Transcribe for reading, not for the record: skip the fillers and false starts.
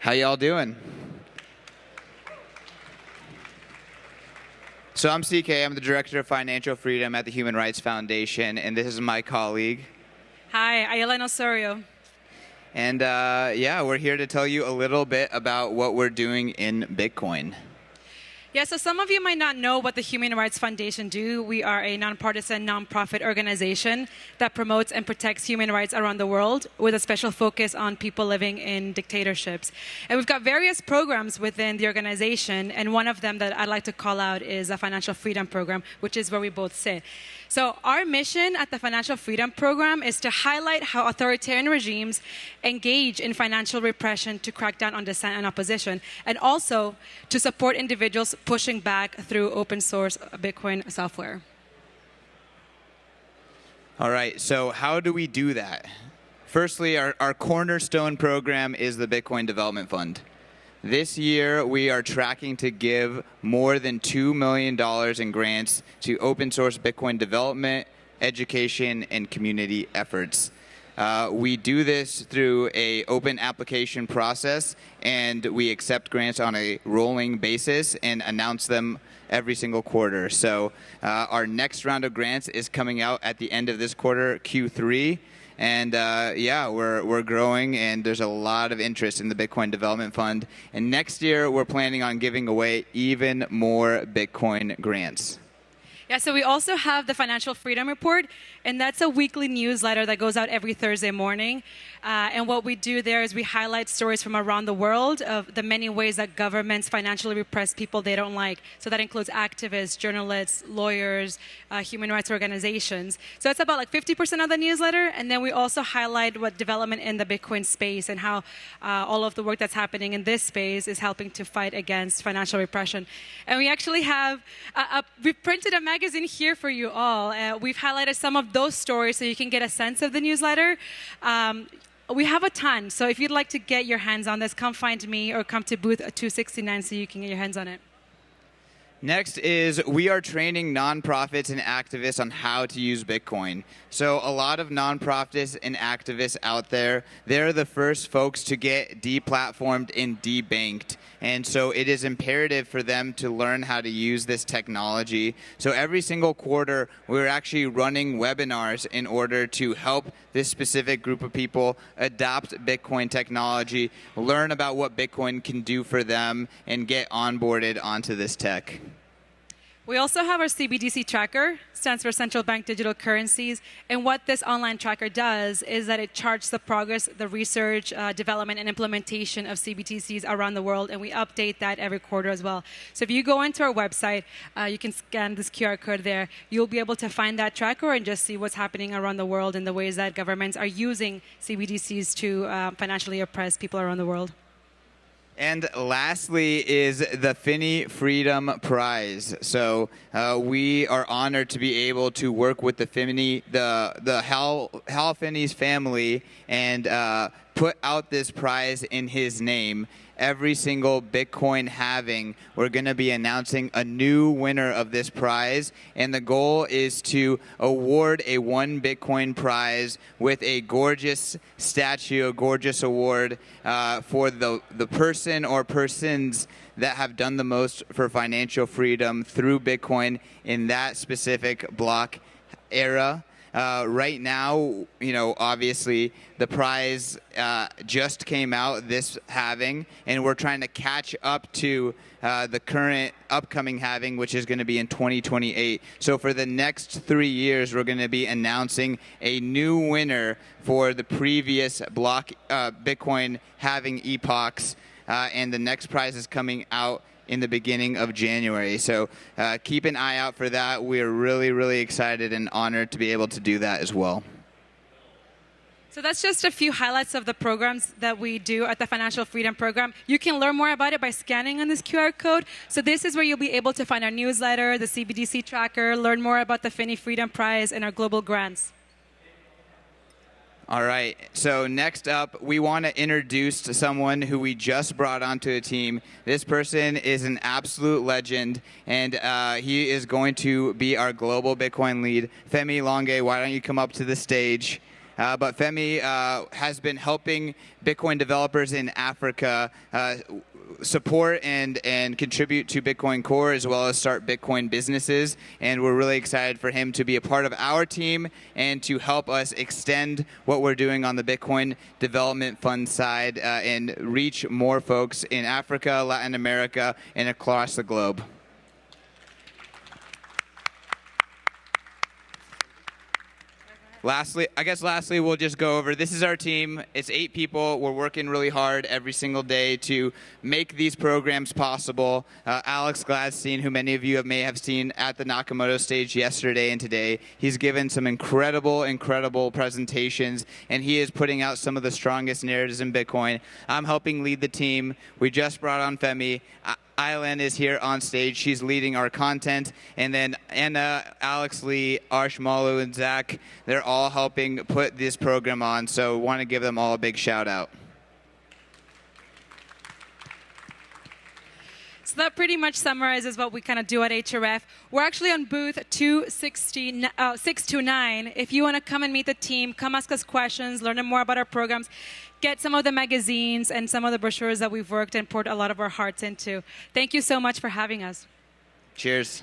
How y'all doing? So I'm CK. I'm the Director of Financial Freedom at the Human Rights Foundation, and this is my colleague. Hi, Ayala Osorio. And yeah, we're here to tell you a little bit about what we're doing in Bitcoin. Yeah, so some of you might not know what the Human Rights Foundation do. We are a nonpartisan, nonprofit organization that promotes and protects human rights around the world with a special focus on people living in dictatorships. And we've got various programs within the organization, and one of them that I'd like to call out is a Financial Freedom Program, which is where we both sit. So our mission at the Financial Freedom Program is to highlight how authoritarian regimes engage in financial repression to crack down on dissent and opposition, and also to support individuals pushing back through open source Bitcoin software. All right, so how do we do that? Firstly, our cornerstone program is the Bitcoin Development Fund. This year, we are tracking to give more than $2 million in grants to open source Bitcoin development, education, and community efforts. We do this through an open application process, and we accept grants on a rolling basis and announce them every single quarter. So our next round of grants is coming out at the end of this quarter, Q3. And yeah, we're growing, and there's a lot of interest in the Bitcoin Development Fund. And next year, we're planning on giving away even more Bitcoin grants. Yeah, so we also have the Financial Freedom Report, and that's a weekly newsletter that goes out every Thursday morning. And what we do there is we highlight stories from around the world of the many ways that governments financially repress people they don't like. So that includes activists, journalists, lawyers, human rights organizations. So it's about like 50% of the newsletter. And then we also highlight what development in the Bitcoin space and how all of the work that's happening in this space is helping to fight against financial repression. And we actually have, we printed a magazine here for you all. We've highlighted some of those stories so you can get a sense of the newsletter. We have a ton, so if you'd like to get your hands on this, come find me or come to booth 269 so you can get your hands on it. Next is we are training nonprofits and activists on how to use Bitcoin. So a lot of nonprofits and activists out there, they're the first folks to get deplatformed and debanked. And so it is imperative for them to learn how to use this technology. So every single quarter, we're actually running webinars in order to help this specific group of people adopt Bitcoin technology, learn about what Bitcoin can do for them, and get onboarded onto this tech. We also have our CBDC tracker, stands for Central Bank Digital Currencies. And what this online tracker does is that it charts the progress, the research, development, and implementation of CBDCs around the world. And we update that every quarter as well. So if you go into our website, you can scan this QR code there. You'll be able to find that tracker and just see what's happening around the world and the ways that governments are using CBDCs to financially oppress people around the world. And lastly is the Finney Freedom Prize. So we are honored to be able to work with the Hal Finney's family and put out this prize in his name. Every single Bitcoin halving, we're going to be announcing a new winner of this prize, and the goal is to award a one Bitcoin prize with a gorgeous statue, a gorgeous award for the person or persons that have done the most for financial freedom through Bitcoin in that specific block era. Right now, obviously the prize just came out this halving, and we're trying to catch up to the current upcoming halving, which is going to be in 2028. So for the next 3 years, we're going to be announcing a new winner for the previous block Bitcoin halving epochs, and the next prize is coming out in the beginning of January. So keep an eye out for that. We're really, really excited and honored to be able to do that as well. So that's just a few highlights of the programs that we do at the Financial Freedom Program. You can learn more about it by scanning on this QR code. So this is where you'll be able to find our newsletter, the CBDC tracker, learn more about the Finney Freedom Prize and our global grants. All right, so next up, we want to introduce to someone who we just brought onto the team. This person is an absolute legend, and he is going to be our global Bitcoin lead. Femi Longe, why don't you come up to the stage? but Femi has been helping Bitcoin developers in Africa support and contribute to Bitcoin Core, as well as start Bitcoin businesses. And we're really excited for him to be a part of our team and to help us extend what we're doing on the Bitcoin Development Fund side and reach more folks in Africa, Latin America, and across the globe. Lastly, we'll just go over, this is our team. It's 8 people. We're working really hard every single day to make these programs possible. Alex Gladstein, who many of you may have seen at the Nakamoto stage yesterday and today, he's given some incredible presentations, and he is putting out some of the strongest narratives in Bitcoin. I'm helping lead the team. We just brought on Femi. Aileen is here on stage. She's leading our content. And then Anna, Alex Lee, Arsh Malu, and Zach, they're all helping put this program on. So want to give them all a big shout out. So that pretty much summarizes what we kind of do at HRF. We're actually on booth 629. If you want to come and meet the team, come ask us questions, learn more about our programs, get some of the magazines and some of the brochures that we've worked and poured a lot of our hearts into. Thank you so much for having us. Cheers.